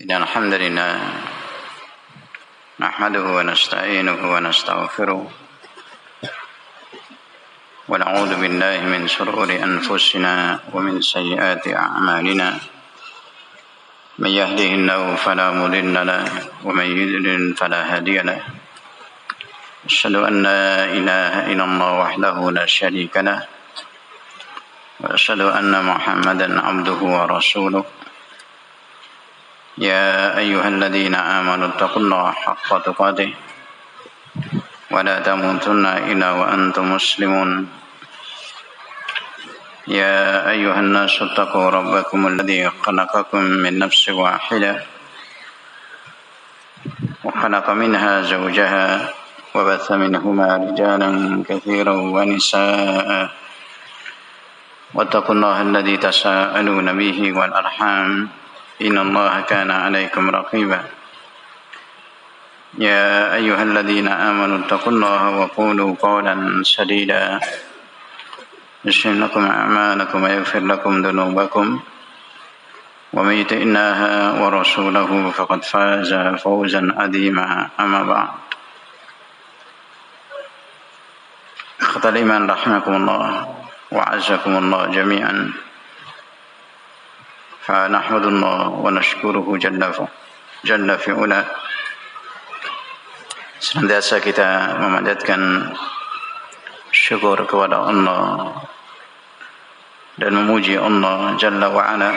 إن الحمد لله نحمده ونستعينه ونستغفره ونعوذ بالله من شرور أنفسنا ومن سيئات أعمالنا من يهده الله فلا مضل له ومن يضلل فلا هادي له أشهد أن لا إله إلا الله وحده لا شريك له وأشهد أن محمدا عبده ورسوله يا أيها الذين آمنوا اتقوا الله حق تقاته ولا تموتن إلا وأنتم مسلمون يا أيها الناس اتقوا ربكم الذي خلقكم من نفس واحدة وخلق منها زوجها وبث منهما رجالا كثيرا ونساء واتقوا الله الذي تساءلون به والأرحام إن الله كان عليكم رقيبا يا أيها الذين آمنوا اتقوا الله وقولوا قولا سديدا يصلح لكم أعمالكم ويغفر لكم ذنوبكم ومن يطع الله ورسوله فقد فاز فوزا عظيما أما بعد إخوة الإيمان رحمكم الله وعزكم الله جميعا فنحمد الله ونشكره جل في علا. Senantiasa kita memanjatkan syukur kepada Allah dan memuji Allah Jalla wa'ala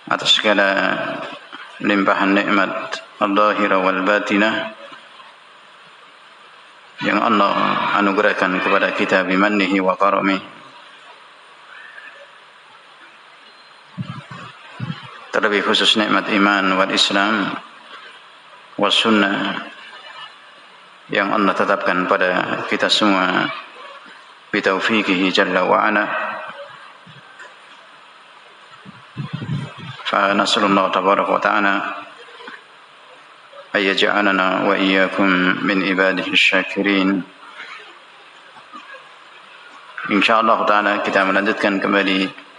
atas segala limpahan nikmat al-zahira wal batinah yang Allah anugerahkan kepada kita bimannihi wa karamihi. Terlebih khusus nikmat iman wal Islam was sunnah yang Allah tetapkan pada kita semua bitaufiqihi jalla wa ala. Fa nasallallahu tabaraka wa ta'ala ay yaj'alana wa iyyakum min ibadihi syakirin. Insyaallah taala kita melanjutkan kembali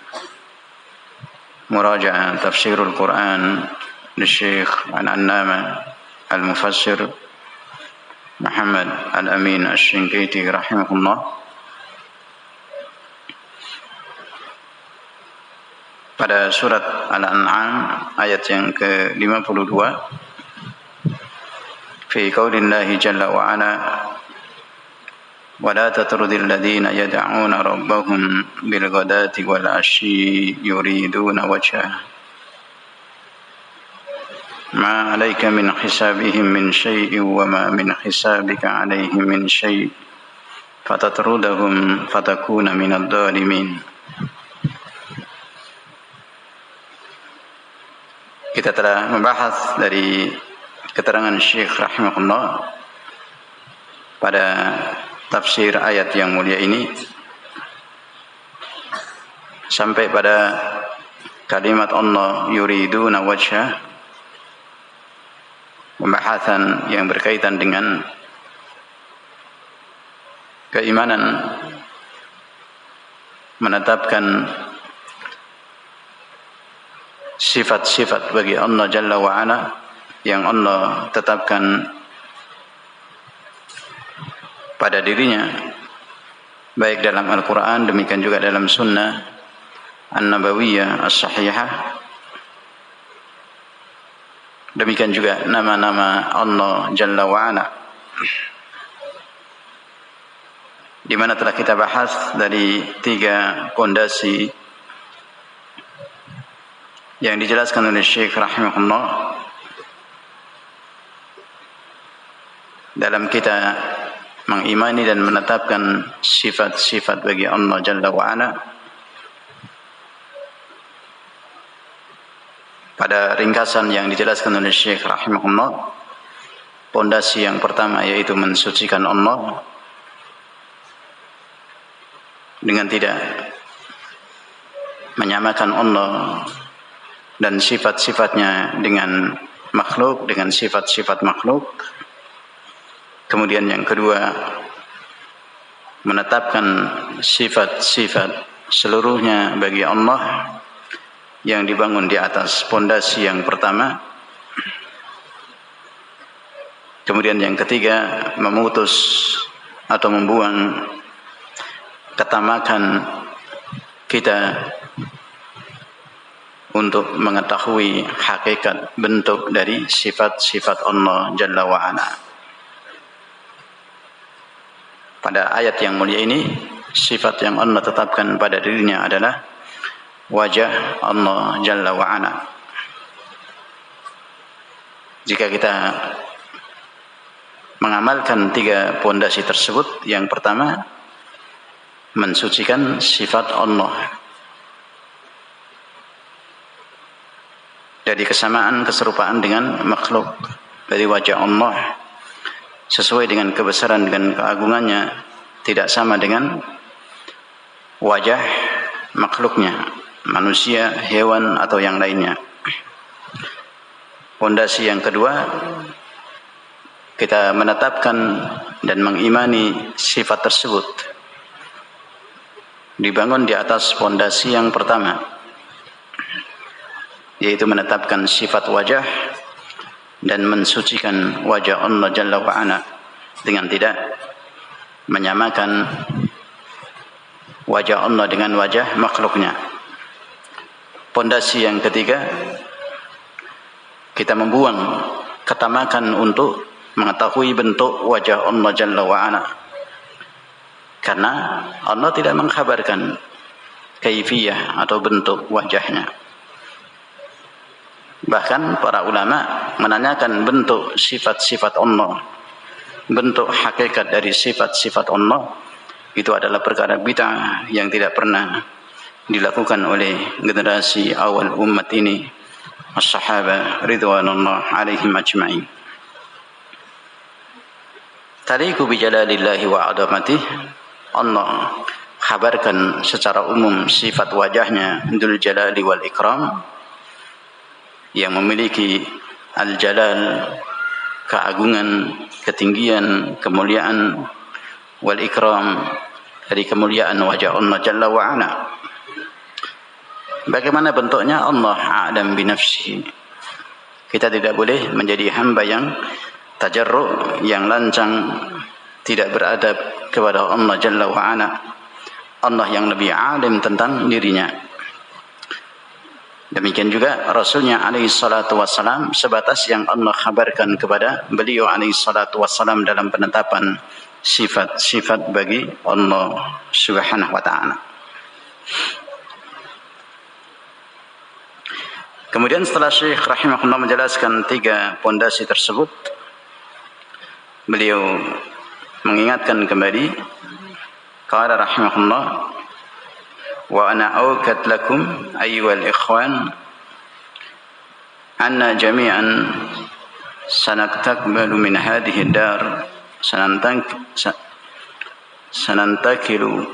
مراجعة تفسير القرآن للشيخ العلامة المفسر محمد الأمين الشنقيطي رحمه الله. Pada surat Al-An'am ayat yang ke-52 fi qaulillahi jalla wa ala ولا تطرد الذين يدعون ربهم بالغداة والعشي يريدون وجهه ما عليك من حسابهم من شيء وما من حسابك عليهم من شيء فتطردهم فتكون من الظالمين. Kita telah membahas dari keterangan Syekh rahimahullah pada tafsir ayat yang mulia ini sampai pada kalimat Allah yuriduna wajhah, pembahasan yang berkaitan dengan keimanan menetapkan sifat-sifat bagi Allah Jalla wa'ala yang Allah tetapkan pada dirinya, baik dalam Al-Quran demikian juga dalam Sunnah An-Nabawiyah As-Sahihah. Demikian juga nama-nama Allah Jalla wa'ala, di mana telah kita bahas dari 3 pondasi yang dijelaskan oleh Syekh rahimahullah dalam kita mengimani dan menetapkan sifat-sifat bagi Allah Jalla wa'ala. Pada ringkasan yang dijelaskan oleh Syekh rahimahullah, pondasi yang pertama yaitu mensucikan Allah dengan tidak menyamakan Allah dan sifat-sifatnya dengan makhluk, dengan sifat-sifat makhluk. Kemudian yang kedua, menetapkan sifat-sifat seluruhnya bagi Allah yang dibangun di atas pondasi yang pertama. Kemudian yang ketiga, memutus atau membuang ketamakan kita untuk mengetahui hakikat bentuk dari sifat-sifat Allah Jalla wa'ala. Pada ayat yang mulia ini, sifat yang Allah tetapkan pada dirinya adalah wajah Allah Jalla wa'ala. Jika kita mengamalkan tiga pondasi tersebut, yang pertama, mensucikan sifat Allah dari kesamaan keserupaan dengan makhluk, dari wajah Allah sesuai dengan kebesaran dan keagungannya tidak sama dengan wajah makhluknya, manusia, hewan atau yang lainnya. Pondasi yang kedua, kita menetapkan dan mengimani sifat tersebut dibangun di atas pondasi yang pertama, yaitu menetapkan sifat wajah dan mensucikan wajah Allah Jalla wa'ala dengan tidak menyamakan wajah Allah dengan wajah makhluknya. Pondasi yang ketiga, kita membuang ketamakan untuk mengetahui bentuk wajah Allah Jalla wa'ala, karena Allah tidak mengkhabarkan kaifiyah atau bentuk wajahnya. Bahkan para ulama menanyakan bentuk sifat-sifat Allah, bentuk hakikat dari sifat-sifat Allah, itu adalah perkara bid'ah yang tidak pernah dilakukan oleh generasi awal umat ini, as-sahaba ridwanullah alaihim ajma'in. Taliqu bi jalalillahi wa 'azamatih, Allah khabarkan secara umum sifat wajahnya dzul jalali wal ikram, yang memiliki al-jalal, keagungan, ketinggian, kemuliaan, wal ikram, dari kemuliaan wajah Allah Jalla wa'ala. Bagaimana bentuknya? Allah a'lam bi nafsihi. Kita tidak boleh menjadi hamba yang tajarru', yang lancang, tidak beradab kepada Allah Jalla wa'ala. Allah yang lebih alim tentang dirinya. Demikian juga Rasulnya alaihi salatu wassalam, sebatas yang Allah khabarkan kepada beliau alaihi salatu wassalam dalam penetapan sifat-sifat bagi Allah subhanahu wa ta'ala. Kemudian setelah Syekh rahimahullah menjelaskan tiga pondasi tersebut, beliau mengingatkan kembali, qala rahimahullah, wa ana awkat lakum ayyuhal ikhwan anna jami'an sanaktakbalu min hadhihi dar sanantakilu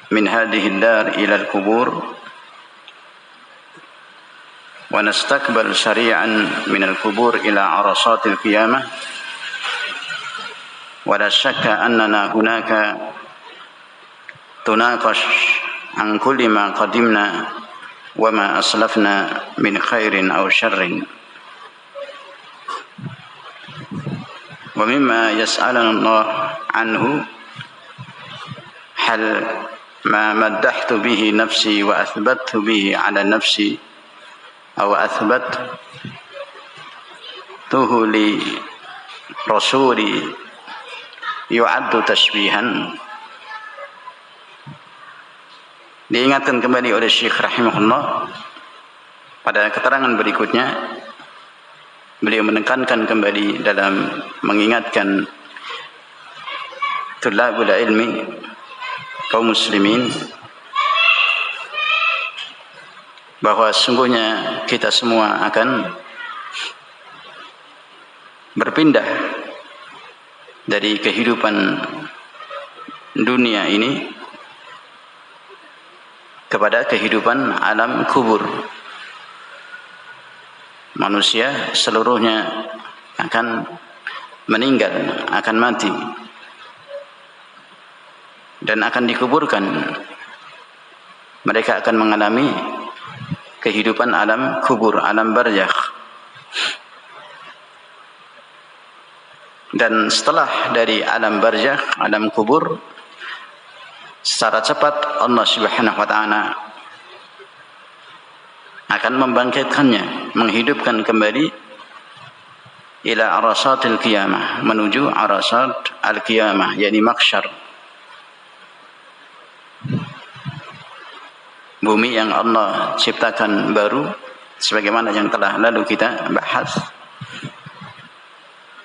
min hadhihi dar ila al-kubur wa nastakbal sari'an min al-kubur ila arasatil qiyamah wa la shakka annana hunaka tunaqash an kulli ma qadimna wa ma aslafna min khairin aw syarrin wa mimma yas'aluna Allah anhu hal ma maddahtu bihi nafsi wa athbattu bihi ala nafsi aw athbattuhu li rasuli yu'addu tashbihan. Diingatkan kembali oleh Syekh rahimahullah pada keterangan berikutnya, beliau menekankan kembali dalam mengingatkan tulabul ilmi, kaum muslimin, bahwa sungguhnya kita semua akan berpindah dari kehidupan dunia ini kepada kehidupan alam kubur. Manusia seluruhnya akan meninggal, akan mati, dan akan dikuburkan. Mereka akan mengalami kehidupan alam kubur, alam barzakh. Dan setelah dari alam barzakh, alam kubur, secara cepat Allah Subhanahu wa taala akan membangkitkannya, menghidupkan kembali ila arasatil qiyamah, menuju arasat al-qiyamah, yakni mahsyar. Bumi yang Allah ciptakan baru, sebagaimana yang telah lalu kita bahas,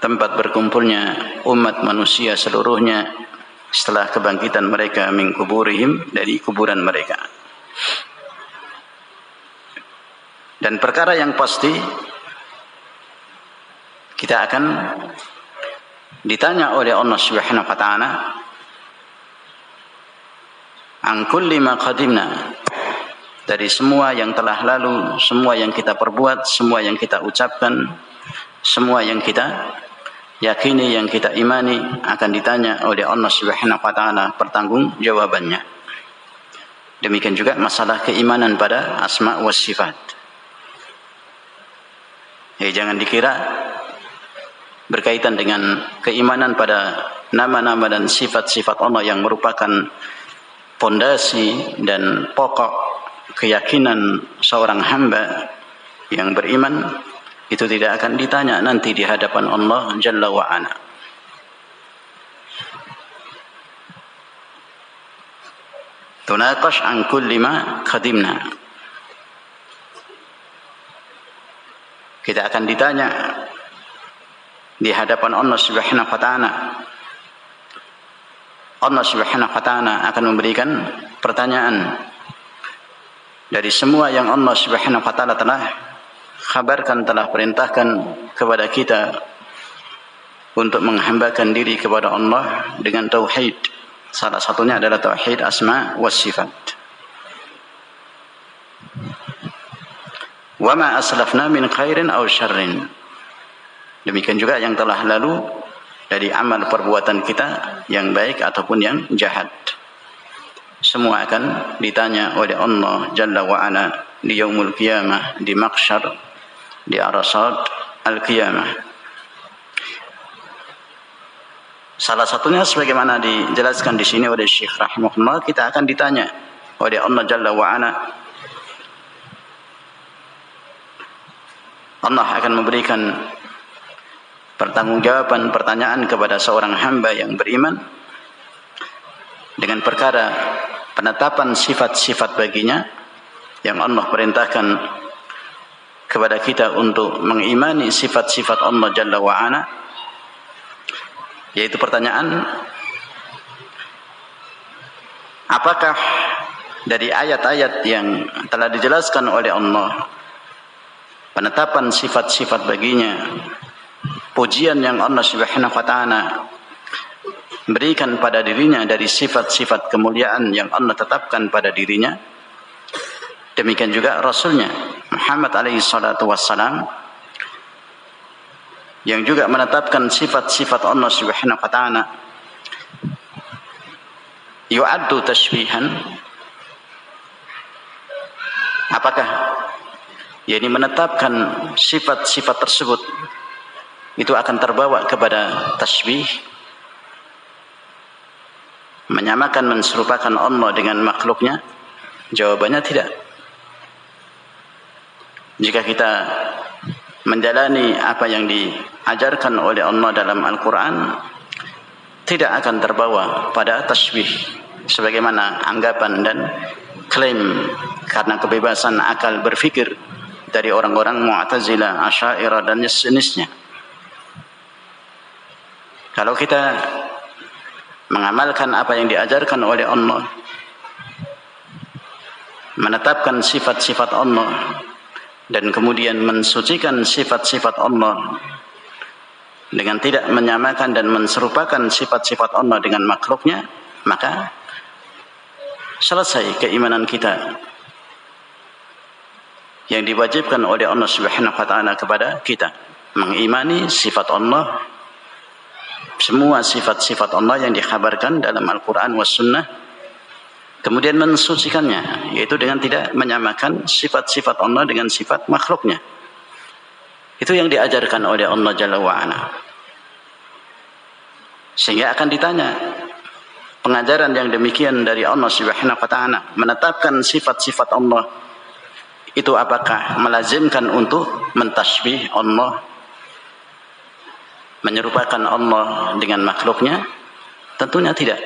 tempat berkumpulnya umat manusia seluruhnya setelah kebangkitan mereka min kuburihim, dari kuburan mereka. Dan perkara yang pasti, kita akan ditanya oleh Allah Subhanahu wa taala an kulli ma qadimna, dari semua yang telah lalu, semua yang kita perbuat, semua yang kita ucapkan, semua yang kita yakini, yang kita imani, akan ditanya oleh Allah Subhanahu wa taala pertanggungjawabannya. Demikian juga masalah keimanan pada asma wa sifat. Jangan dikira berkaitan dengan keimanan pada nama-nama dan sifat-sifat Allah yang merupakan pondasi dan pokok keyakinan seorang hamba yang beriman, itu tidak akan ditanya nanti di hadapan Allah Jalla wa Ala. Tunaqash an kulli ma qadimna. Kita akan ditanya di hadapan Allah Subhanahu wa taala. Allah Subhanahu wa taala akan memberikan pertanyaan dari semua yang Allah Subhanahu wa taala telah kabarkan, telah perintahkan kepada kita untuk menghambakan diri kepada Allah dengan tauhid. Salah satunya adalah tauhid asma wa sifat. Wa ma aslafna min khairin aw syarrin. Demikian juga yang telah lalu dari amal perbuatan kita, yang baik ataupun yang jahat. Semua akan ditanya oleh Allah Jalla wa Ala di yaumul qiyamah, di mahsyar, di arasat al-qiyamah. Salah satunya sebagaimana dijelaskan di sini oleh Syekh rahimahullah, kita akan ditanya oleh Allah Jalla wa Ala. Allah akan memberikan pertanggungjawaban, pertanyaan kepada seorang hamba yang beriman dengan perkara penetapan sifat-sifat baginya yang Allah perintahkan kepada kita untuk mengimani sifat-sifat Allah Jalla wa Ala, yaitu pertanyaan, apakah dari ayat-ayat yang telah dijelaskan oleh Allah penetapan sifat-sifat baginya, pujian yang Allah Subhanahu wa taala berikan pada dirinya dari sifat-sifat kemuliaan yang Allah tetapkan pada dirinya, demikian juga Rasulnya Muhammad alaihi salatu wassalam yang juga menetapkan sifat-sifat Allah Subhanahu wa taala, yu'addu tashbihan. Apakah yakni menetapkan sifat-sifat tersebut itu akan terbawa kepada tasbih, menyamakan, menserupakan Allah dengan makhluknya? Jawabannya tidak. Jika kita menjalani apa yang diajarkan oleh Allah dalam Al-Quran, tidak akan terbawa pada tasbih sebagaimana anggapan dan klaim karena kebebasan akal berfikir dari orang-orang Mu'tazilah, Asy'ariyah dan sejenisnya. Kalau kita mengamalkan apa yang diajarkan oleh Allah, menetapkan sifat-sifat Allah dan kemudian mensucikan sifat-sifat Allah dengan tidak menyamakan dan menserupakan sifat-sifat Allah dengan makhluknya, maka selesai keimanan kita yang diwajibkan oleh Allah Subhanahu wa taala kepada kita, mengimani sifat Allah, semua sifat-sifat Allah yang dikhabarkan dalam Al-Quran was Sunnah, kemudian mensucikannya, yaitu dengan tidak menyamakan sifat-sifat Allah dengan sifat makhluknya. Itu yang diajarkan oleh Allah Jalla wa'ala. Sehingga akan ditanya, pengajaran yang demikian dari Allah Subhanahu wa ta'ala, menetapkan sifat-sifat Allah, itu apakah melazimkan untuk mentasbih Allah, menyerupakan Allah dengan makhluknya? Tentunya tidak.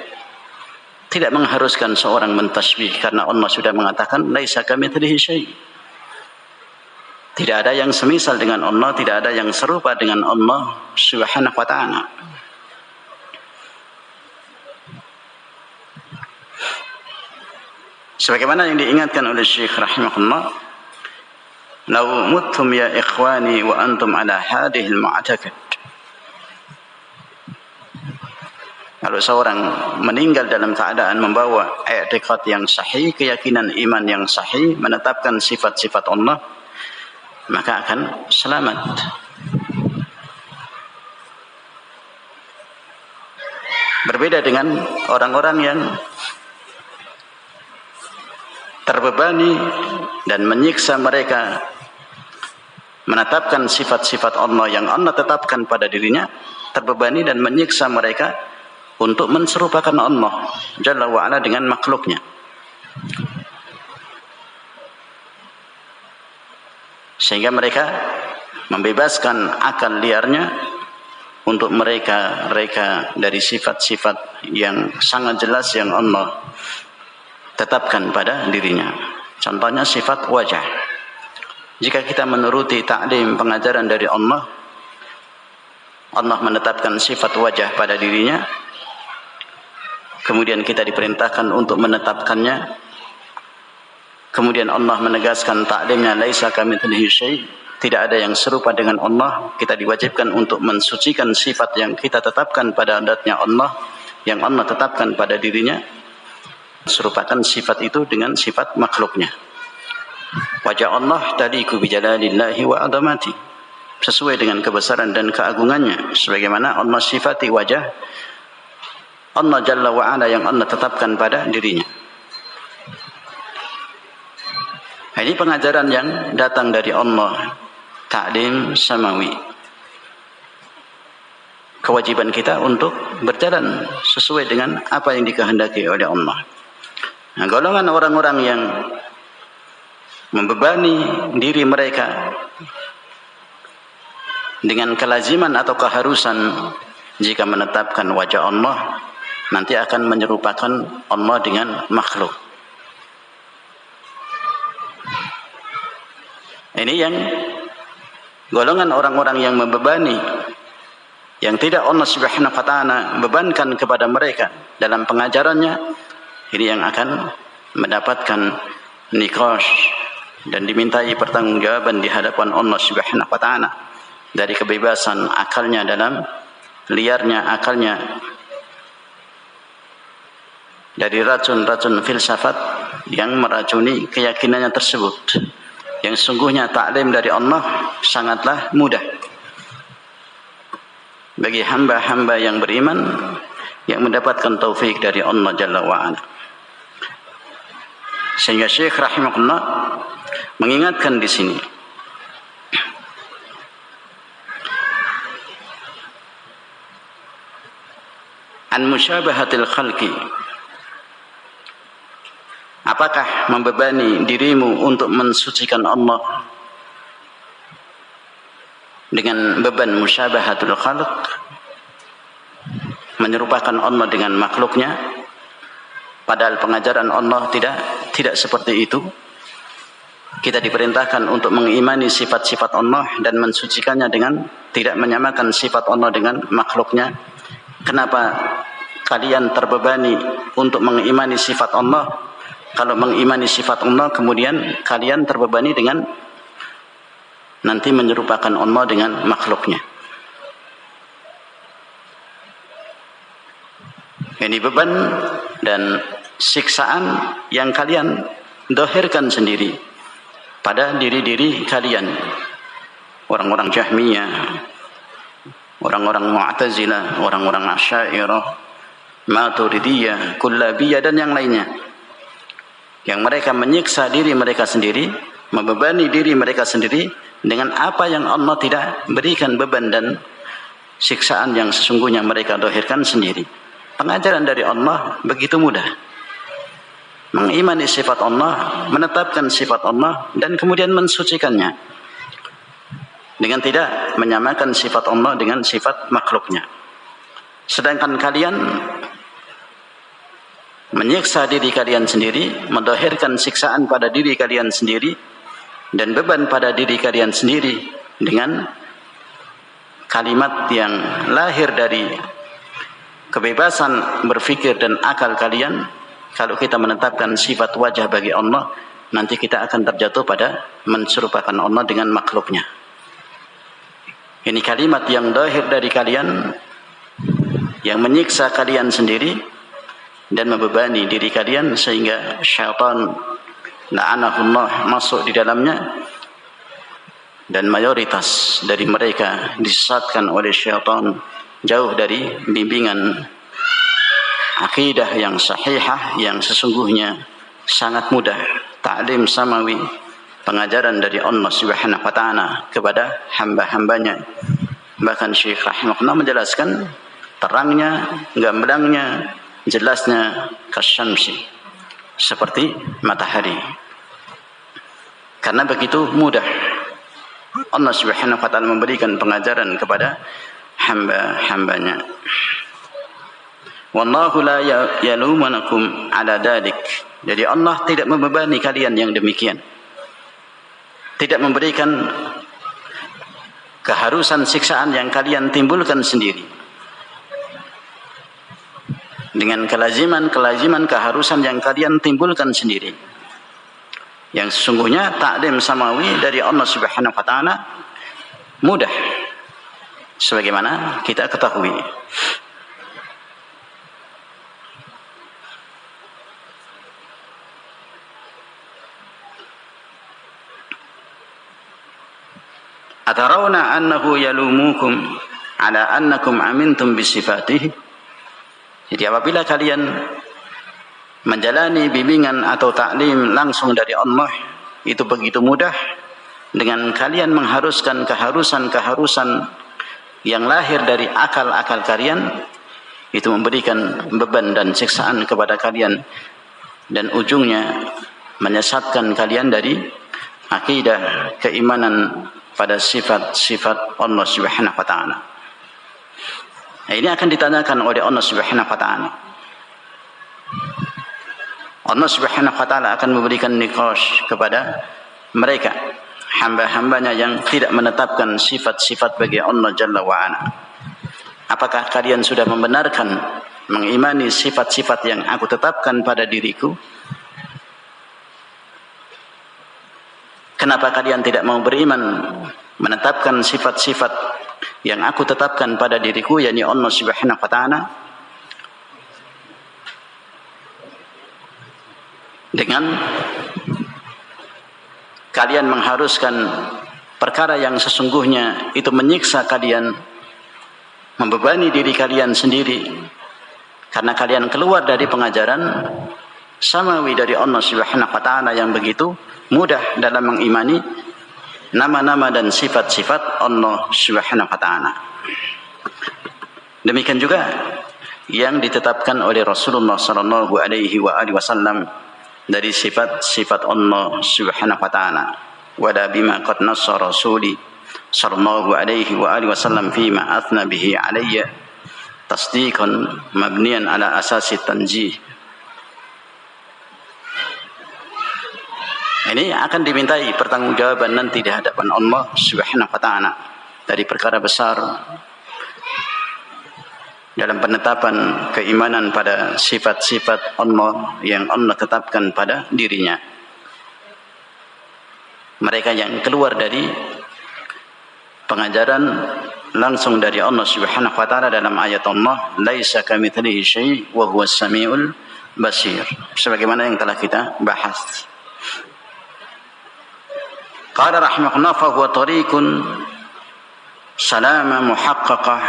Tidak mengharuskan seorang mentasbih, karena Allah sudah mengatakan laisa kamitslihi syai'. Tidak ada yang semisal dengan Allah, tidak ada yang serupa dengan Allah Subhanahu wa ta'ala. Sebagaimana yang diingatkan oleh Syekh rahimahullah, "Law muttum ya ikhwani wa antum ala hadhihi al-mu'taqid." Kalau seorang meninggal dalam keadaan membawa i'tiqad yang sahih, keyakinan iman yang sahih, menetapkan sifat-sifat Allah, maka akan selamat. Berbeda dengan orang-orang yang terbebani dan menyiksa mereka menetapkan sifat-sifat Allah yang Allah tetapkan pada dirinya, terbebani dan menyiksa mereka untuk menserupakan Allah Jalla wa'ala dengan makhluknya. Sehingga mereka membebaskan akal liarnya untuk mereka dari sifat-sifat yang sangat jelas yang Allah tetapkan pada dirinya. Contohnya sifat wajah. Jika kita menuruti ta'lim pengajaran dari Allah, Allah menetapkan sifat wajah pada dirinya, kemudian kita diperintahkan untuk menetapkannya, kemudian Allah menegaskan ta'limnya laisa kamitslihi syai', tidak ada yang serupa dengan Allah, kita diwajibkan untuk mensucikan sifat yang kita tetapkan pada adatnya Allah, yang Allah tetapkan pada dirinya, serupakan sifat itu dengan sifat makhluknya. Wajah Allah taliqu bi jalalillahi wa azamati, sesuai dengan kebesaran dan keagungannya, sebagaimana Allah sifati wajah Allah Jalla wa'ala yang Allah tetapkan pada dirinya. Ini pengajaran yang datang dari Allah, ta'lim samawi. Kewajiban kita untuk berjalan sesuai dengan apa yang dikehendaki oleh Allah. Nah, golongan orang-orang yang membebani diri mereka dengan kelaziman atau keharusan jika menetapkan wajah Allah, nanti akan menyerupakan Allah dengan makhluk. Ini yang golongan orang-orang yang membebani, yang tidak Allah Subhanahu wa ta'ala bebankan kepada mereka dalam pengajarannya, ini yang akan mendapatkan niqash dan dimintai pertanggungjawaban di hadapan Allah Subhanahu wa ta'ala dari kebebasan akalnya dalam liarnya akalnya, dari racun-racun filsafat yang meracuni keyakinannya tersebut. Yang sungguhnya ta'lim dari Allah sangatlah mudah bagi hamba-hamba yang beriman yang mendapatkan taufik dari Allah Jalla wa'ala. Sehingga Syekh rahimahullah mengingatkan di sini, an musyabahatil khalqi, apakah membebani dirimu untuk mensucikan Allah dengan beban musyabahatul khalq, menyerupakan Allah dengan makhluknya, padahal pengajaran Allah tidak seperti itu. Kita diperintahkan untuk mengimani sifat-sifat Allah dan mensucikannya dengan tidak menyamakan sifat Allah dengan makhluknya. Kenapa kalian terbebani untuk mengimani sifat Allah? Kalau mengimani sifat Allah, kemudian kalian terbebani dengan nanti menyerupakan Allah dengan makhluknya. Ini beban dan siksaan yang kalian dohirkan sendiri pada diri-diri kalian. Orang-orang Jahmiyah, orang-orang Mu'tazilah, orang-orang Asy'ariyah, Maturidiyah, Kullabiyah dan yang lainnya. yang mereka menyiksa diri mereka sendiri, membebani diri mereka sendiri dengan apa yang Allah tidak berikan beban dan siksaan yang sesungguhnya mereka dohirkan sendiri. Pengajaran dari Allah begitu mudah. Mengimani sifat Allah, menetapkan sifat Allah, dan kemudian mensucikannya dengan tidak menyamakan sifat Allah dengan sifat makhluknya. Sedangkan kalian menyiksa diri kalian sendiri, mendohirkan siksaan pada diri kalian sendiri dan beban pada diri kalian sendiri dengan kalimat yang lahir dari kebebasan berfikir dan akal kalian. Kalau kita menetapkan sifat wajah bagi Allah, nanti kita akan terjatuh pada menserupakan Allah dengan makhluknya. Ini kalimat yang lahir dari kalian, yang menyiksa kalian sendiri dan membebani diri kalian sehingga syaitan la'anahullah masuk di dalamnya, dan mayoritas dari mereka disesatkan oleh syaitan jauh dari bimbingan akidah yang sahihah yang sesungguhnya sangat mudah. Ta'lim samawi, pengajaran dari Allah Subhanahu wa taala kepada hamba-hambanya. Bahkan Syekh rahimahullah menjelaskan terangnya, gamblangnya, jelasnya kasyamsi, seperti matahari. Karena begitu mudah Allah Subhanahu wa taala memberikan pengajaran kepada hamba-hambanya. Wallahu la yalumunakum ala dalik. Jadi Allah tidak membebani kalian yang demikian. Tidak memberikan keharusan siksaan yang kalian timbulkan sendiri. Dengan kelaziman keharusan yang kalian timbulkan sendiri, yang sesungguhnya taklim samawi dari Allah Subhanahu wa taala mudah, sebagaimana kita ketahui. Atarawna annahu yalumukum ala annakum amintum bisifatihi. Jadi apabila kalian menjalani bimbingan atau taklim langsung dari Allah, itu begitu mudah dengan kalian mengharuskan keharusan yang lahir dari akal-akal kalian, itu memberikan beban dan siksaan kepada kalian, dan ujungnya menyesatkan kalian dari akidah keimanan pada sifat-sifat Allah Subhanahu wa taala. Nah, ini akan ditanyakan oleh Allah Subhanahu wa taala. Allah Subhanahu wa taala akan memberikan niqash kepada mereka, hamba-hambanya yang tidak menetapkan sifat-sifat bagi Allah Jalla wa Ala. Apakah kalian sudah membenarkan, mengimani sifat-sifat yang aku tetapkan pada diriku? Kenapa kalian tidak mau beriman, menetapkan sifat-sifat yang aku tetapkan pada diriku, yakni Allah Subhanahu wa taala, dengan kalian mengharuskan perkara yang sesungguhnya itu menyiksa kalian, membebani diri kalian sendiri, karena kalian keluar dari pengajaran samawi dari Allah Subhanahu wa taala yang begitu mudah dalam mengimani nama-nama dan sifat-sifat Allah Subhanahu wa taala. Demikian juga yang ditetapkan oleh Rasulullah sallallahu alaihi wasallam dari sifat-sifat Allah Subhanahu wa taala. Wala bima qad nassa rasuli sallallahu alaihi wasallam fima athna bihi alayya tasdiqan mabniyan ala asasi tanjih. Ini akan dimintai pertanggungjawaban nanti di hadapan Allah Subhanahu wa taala dari perkara besar dalam penetapan keimanan pada sifat-sifat Allah yang Allah tetapkan pada dirinya. Mereka yang keluar dari pengajaran langsung dari Allah Subhanahu wa taala dalam ayat Allah, laisa kamitslihi syai' wa huwas samiul basir, sebagaimana yang telah kita bahas. Qala rahimahullah fa huwa tariqun salama muhaqqaqah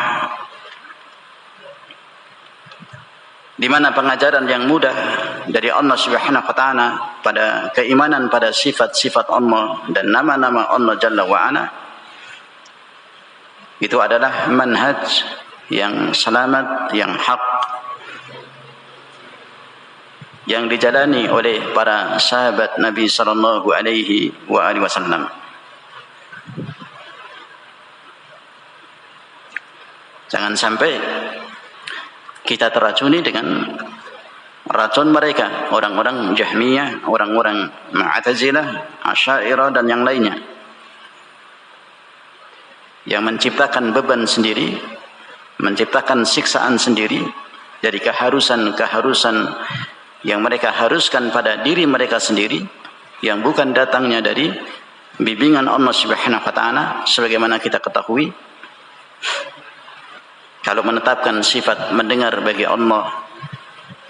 di mana pengajaran yang mudah dari Allah Subhanahu wa taala pada keimanan pada sifat-sifat Allah dan nama-nama Allah Jalla wa Ala, itu adalah manhaj yang selamat, yang hak, yang dijalani oleh para sahabat Nabi sallallahu alaihi wasallam. Jangan sampai kita teracuni dengan racun mereka, orang-orang Jahmiyah, orang-orang Mu'tazilah, Asy'ariyah dan yang lainnya, yang menciptakan beban sendiri, menciptakan siksaan sendiri dari keharusan-keharusan yang mereka haruskan pada diri mereka sendiri, yang bukan datangnya dari bimbingan Allah Subhanahu wa taala. Sebagaimana kita ketahui, kalau menetapkan sifat mendengar bagi Allah,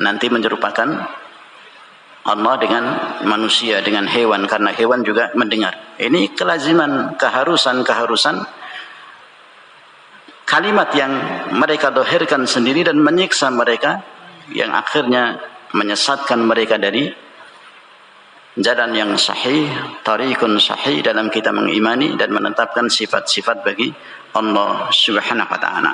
nanti menyerupakan Allah dengan manusia, dengan hewan, karena hewan juga mendengar. Ini kelaziman, keharusan kalimat yang mereka dohirkan sendiri dan menyiksa mereka, yang akhirnya menyesatkan mereka dari jalan yang sahih, tariqun sahih dalam kita mengimani dan menetapkan sifat-sifat bagi Allah Subhanahu wa taala.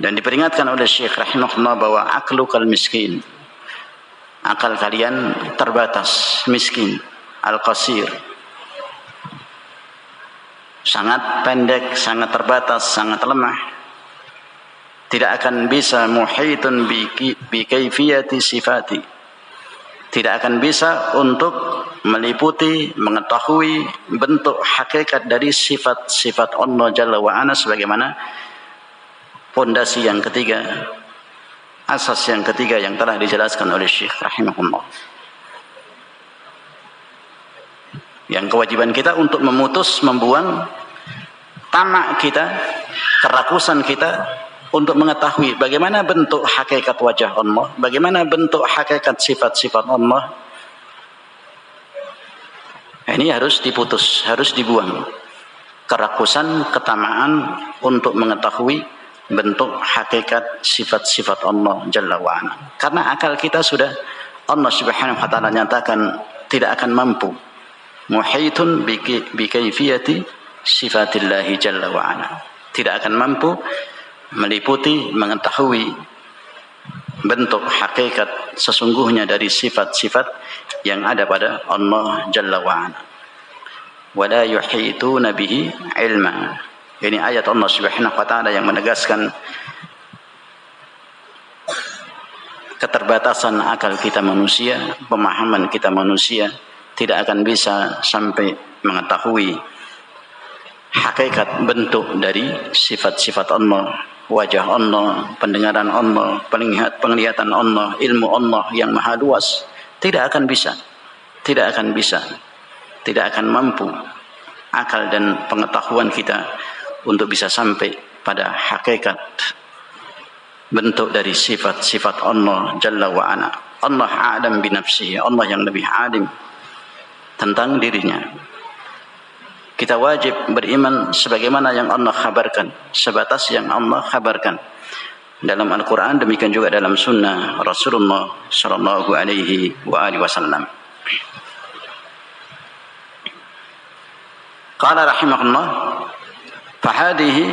Dan diperingatkan oleh Syekh rahimahullah bahwa aklukal miskin, akal kalian terbatas, miskin, al-qasir, sangat pendek, sangat terbatas, sangat lemah, tidak akan bisa muhitun bi kaifiyati sifati, tidak akan bisa untuk meliputi, mengetahui bentuk hakikat dari sifat-sifat Allah Jalla wa Ala, sebagaimana pondasi yang ketiga, asas yang ketiga yang telah dijelaskan oleh Syekh rahimahullah. Yang kewajiban kita untuk memutus, membuang tamak kita, kerakusan kita, untuk mengetahui bagaimana bentuk hakikat wajah Allah, bagaimana bentuk hakikat sifat-sifat Allah. Ini harus diputus, harus dibuang kerakusan, ketamaan untuk mengetahui bentuk hakikat sifat-sifat Allah Jalla wa'ala. Karena akal kita sudah Allah Subhanahu wa ta'ala nyatakan tidak akan mampu muhitun bi kaifiyati sifatillahi Jalla wa'ala, tidak akan mampu meliputi, mengetahui bentuk hakikat sesungguhnya dari sifat-sifat yang ada pada Allah Jalla wa'ala. Wala yuhituna bihi ilma. Ini ayat Allah Subhanahu wa taala yang menegaskan keterbatasan akal kita manusia, pemahaman kita manusia tidak akan bisa sampai mengetahui hakikat bentuk dari sifat-sifat Allah, wajah Allah, pendengaran Allah, penglihatan Allah, ilmu Allah yang maha luas. Tidak akan bisa, tidak akan mampu akal dan pengetahuan kita untuk bisa sampai pada hakikat bentuk dari sifat-sifat Allah Jalla wa Ala. Allah a'lam bi nafsihi, Allah yang lebih alim tentang dirinya. Kita wajib beriman sebagaimana yang Allah khabarkan, sebatas yang Allah khabarkan dalam Al-Quran, demikian juga dalam sunnah Rasulullah sallallahu alaihi wasallam. Qala rahimahullah, fahadihi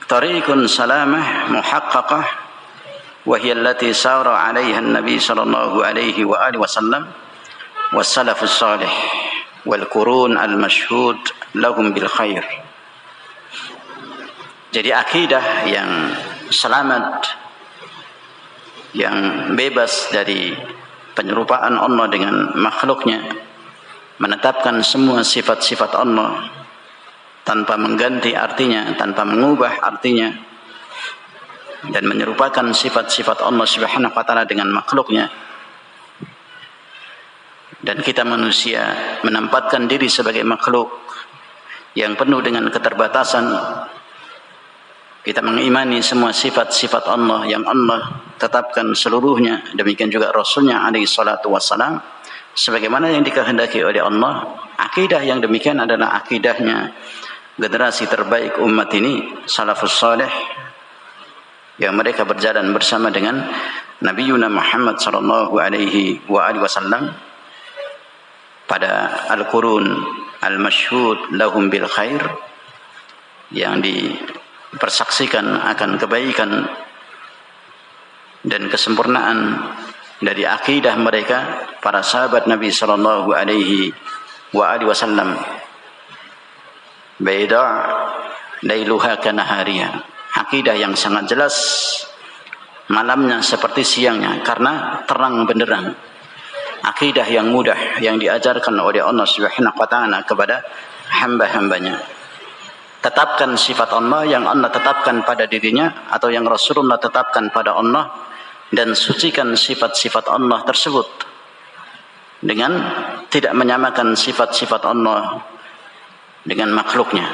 tariqun salamah muhaqqaqah wa hiya allati sara 'alaiha an-nabi sallallahu alaihi wasallam was salafus salih wal qurun al-mashhud lahum bil khair. Jadi akidah yang selamat, yang bebas dari penyerupaan Allah dengan makhluknya, menetapkan semua sifat-sifat Allah tanpa mengganti artinya, tanpa mengubah artinya, dan menyerupakan sifat-sifat Allah Subhanahu wa taala dengan makhluknya. Dan kita manusia menempatkan diri sebagai makhluk yang penuh dengan keterbatasan. Kita mengimani semua sifat-sifat Allah yang Allah tetapkan seluruhnya, demikian juga Rasulnya alaihi salatu wassalam, sebagaimana yang dikehendaki oleh Allah. Akidah yang demikian adalah akidahnya generasi terbaik umat ini, salafus saleh, yang mereka berjalan bersama dengan Nabi Muhammad sallallahu alaihi wasallam pada al-qurun al-masyhud lahum bil khair, yang dipersaksikan akan kebaikan dan kesempurnaan dari akidah mereka, para sahabat Nabi sallallahu alaihi wasallam. Baida lailuha kanahariya, akidah yang sangat jelas, malamnya seperti siangnya karena terang benderang. Akidah yang mudah yang diajarkan oleh Allah Subhanahu wa taala kepada hamba-hambanya. Tetapkan sifat Allah yang Allah tetapkan pada dirinya atau yang Rasulullah tetapkan pada Allah, dan sucikan sifat-sifat Allah tersebut dengan tidak menyamakan sifat-sifat Allah dengan makhluknya.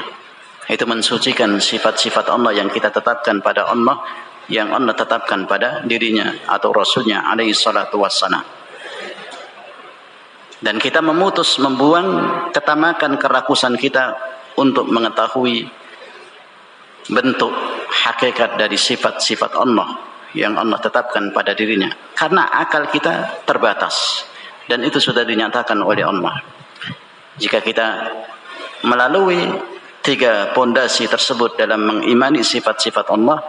Itu mensucikan sifat-sifat Allah yang kita tetapkan pada Allah, yang Allah tetapkan pada dirinya atau Rasulnya alaihi salatu wassalam. Dan kita membuang ketamakan kerakusan kita untuk mengetahui bentuk hakikat dari sifat-sifat Allah yang Allah tetapkan pada dirinya, karena akal kita terbatas, dan itu sudah dinyatakan oleh Allah. Jika kita melalui 3 pondasi tersebut dalam mengimani sifat-sifat Allah,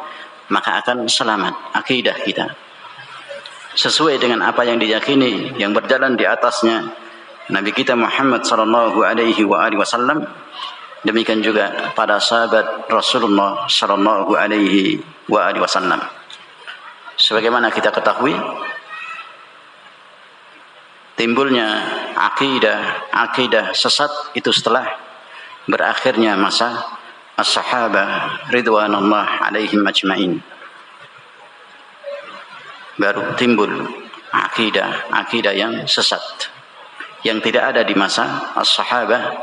maka akan selamat akidah kita sesuai dengan apa yang diyakini, yang berjalan di atasnya Nabi kita Muhammad sallallahu alaihi wasallam. Demikian juga para sahabat Rasulullah sallallahu alaihi wasallam. Sebagaimana kita ketahui, timbulnya akidah sesat itu setelah berakhirnya masa as-sahabah ridwanullah alaihim ajmain. Baru timbul akidah yang sesat yang tidak ada di masa as-sahabah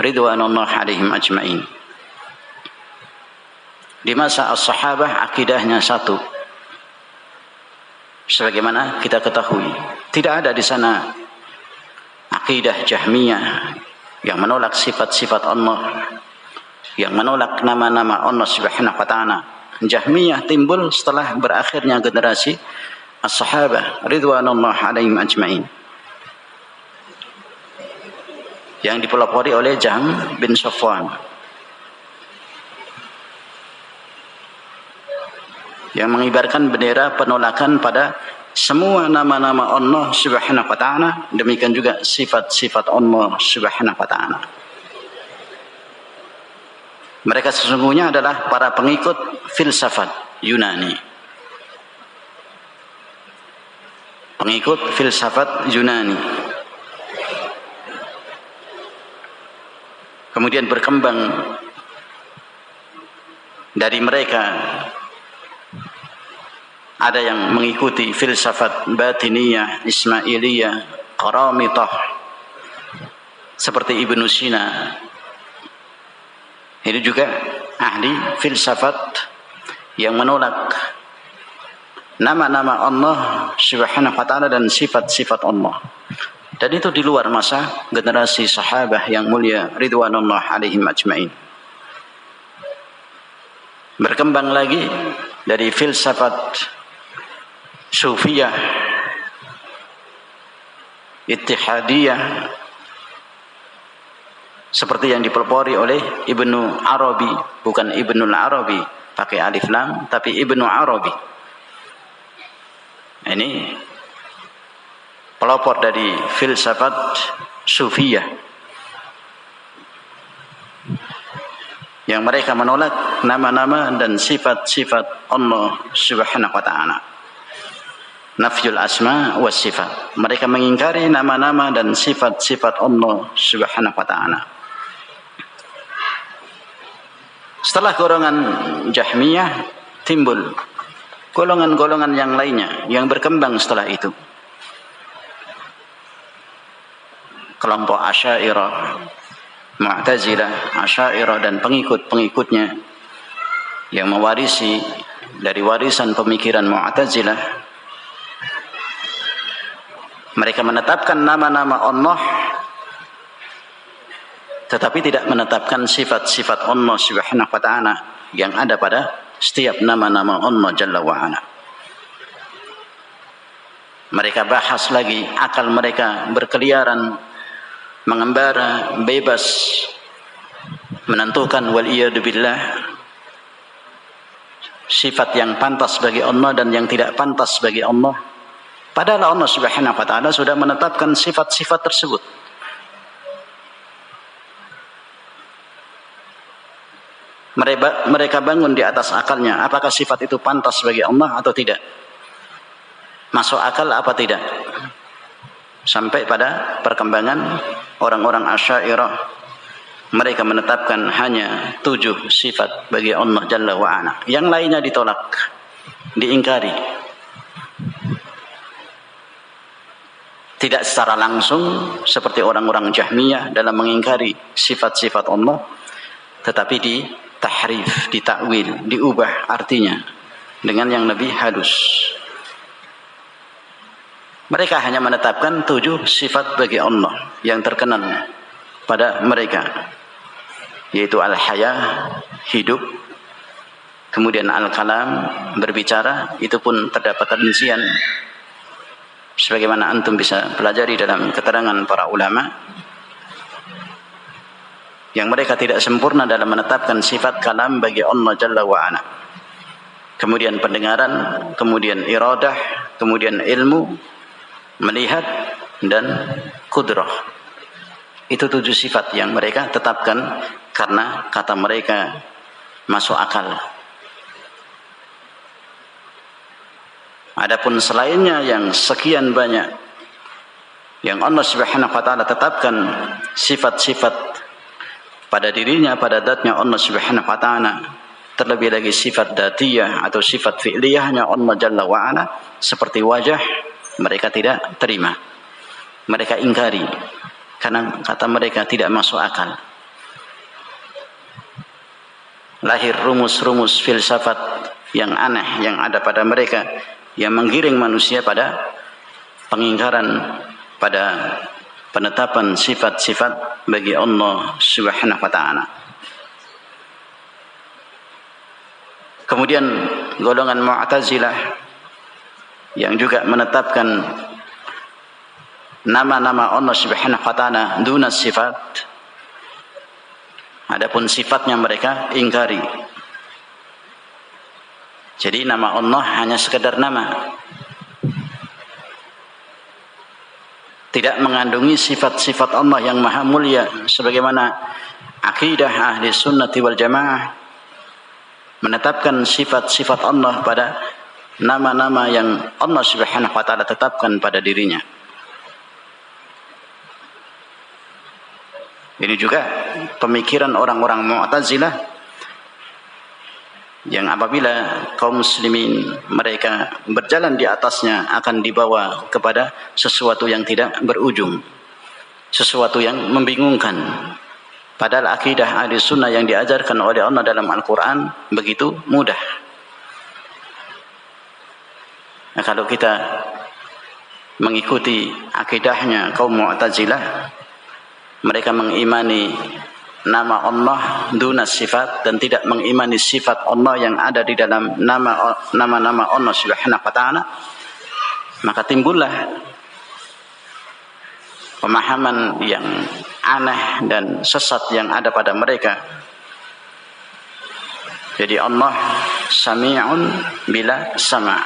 ridwanullah alaihim ajmain. Di masa as-sahabah akidahnya satu, sebagaimana kita ketahui. Tidak ada di sana akidah Jahmiyah yang menolak sifat-sifat Allah, yang menolak nama-nama Allah Subhanahu wa taala. Jahmiyah timbul setelah berakhirnya generasi as-sahabah ridwanullah alaihim ajmain, yang dipelopori oleh Jahm bin Safwan, yang mengibarkan bendera penolakan pada semua nama-nama Allah Subhanahu wa taala, demikian juga sifat-sifat Allah Subhanahu wa taala. Mereka sesungguhnya adalah para pengikut filsafat Yunani. Pengikut filsafat Yunani. Kemudian berkembang dari mereka, ada yang mengikuti filsafat batiniyah, Ismailiyah, Qaramitah, seperti Ibnu Sina. Ini juga ahli filsafat yang menolak nama-nama Allah Subhanahu wa taala dan sifat-sifat Allah. Dan itu di luar masa generasi sahabah yang mulia ridwanullah alaihim ajmain. Berkembang lagi dari filsafat Sufiyah, Ittihadiyah, seperti yang dipelopori oleh Ibnu Arabi, bukan Ibnul Arabi pakai alif lam, tapi Ibnu Arabi. Ini pelopor dari filsafat Sufiyah, yang mereka menolak nama-nama dan sifat-sifat Allah Subhanahu wa taala. Nafyul asma was sifat. Mereka mengingkari nama-nama dan sifat-sifat Allah Subhanahu wa taala. Setelah golongan Jahmiyah, timbul golongan-golongan yang lainnya yang berkembang setelah itu. Kelompok Asy'ariyah, Mu'tazilah, Asy'ariyah dan pengikut-pengikutnya yang mewarisi dari warisan pemikiran Mu'tazilah. Mereka menetapkan nama-nama Allah tetapi tidak menetapkan sifat-sifat Allah Subhanahu wa taala yang ada pada setiap nama-nama Allah Jalla wa ala. Mereka bahas lagi, akal mereka berkeliaran, mengembara, bebas, menentukan waliyadu billah sifat yang pantas bagi Allah dan yang tidak pantas bagi Allah. Padahal Allah Subhanahu wa taala sudah menetapkan sifat-sifat tersebut. Mereka bangun di atas akalnya, apakah sifat itu pantas bagi Allah atau tidak? Masuk akal apa tidak? Sampai pada perkembangan orang-orang Asy'ariyah, mereka menetapkan hanya 7 sifat bagi Allah Jalla wa'ala. Yang lainnya ditolak, diingkari. Tidak secara langsung seperti orang-orang Jahmiyah dalam mengingkari sifat-sifat Allah, tetapi ditahrif, ditakwil, diubah artinya dengan yang lebih halus. Mereka hanya menetapkan 7 sifat bagi Allah yang terkenal pada mereka, yaitu al-haya, hidup, kemudian al-kalam, berbicara, itu pun terdapat rincian sebagaimana antum bisa pelajari dalam keterangan para ulama, yang mereka tidak sempurna dalam menetapkan sifat kalam bagi Allah Jalla wa ala. Kemudian pendengaran, kemudian iradah, kemudian ilmu, melihat, dan kudrah. Itu 7 sifat yang mereka tetapkan karena kata mereka masuk akal. Adapun selainnya yang sekian banyak yang Allah Subhanahu wa taala tetapkan sifat-sifat pada dirinya, pada zatnya Allah Subhanahu wa taala, terlebih lagi sifat dzatiyah atau sifat fi'liyahnya Allah Jalla wa ala, seperti wajah, mereka tidak terima, mereka ingkari karena kata mereka tidak masuk akal. Lahir rumus-rumus filsafat yang aneh yang ada pada mereka, yang menggiring manusia pada pengingkaran, pada penetapan sifat-sifat bagi Allah Subhanahu wa taala. Kemudian golongan Mu'tazilah yang juga menetapkan nama-nama Allah Subhanahu wa taala duna sifat, adapun sifatnya mereka ingkari. Jadi nama Allah hanya sekedar nama, tidak mengandungi sifat-sifat Allah yang maha mulia, sebagaimana akidah ahli sunnati wal jamaah menetapkan sifat-sifat Allah pada nama-nama yang Allah Subhanahu wa taala tetapkan pada dirinya. Ini juga pemikiran orang-orang Mu'tazilah yang apabila kaum muslimin mereka berjalan di atasnya akan dibawa kepada sesuatu yang tidak berujung, sesuatu yang membingungkan. Padahal akidah ahli sunnah yang diajarkan oleh Allah dalam Al-Quran begitu mudah. Nah, kalau kita mengikuti akidahnya kaum Mu'tazilah, mereka mengimani nama Allah duna sifat dan tidak mengimani sifat Allah yang ada di dalam nama-nama Allah Subhanahu wa taala, maka timbullah pemahaman yang aneh dan sesat yang ada pada mereka. Jadi Allah sami'un bila sama'.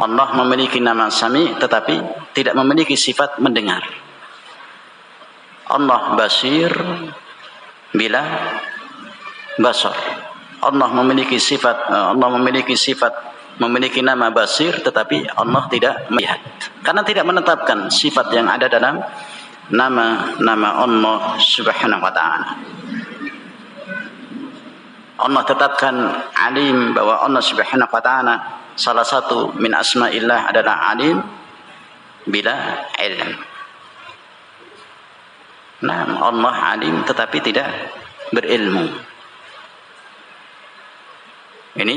Allah memiliki nama Sami tetapi tidak memiliki sifat mendengar. Allah basir bila basar. Allah memiliki sifat memiliki nama basir tetapi Allah tidak melihat. Karena tidak menetapkan sifat yang ada dalam nama-nama Allah Subhanahu wa taala. Allah tetapkan alim, bahwa Allah Subhanahu wa taala salah satu min asma'illah adalah alim bila ilm. Nah, Allah alim tetapi tidak berilmu. Ini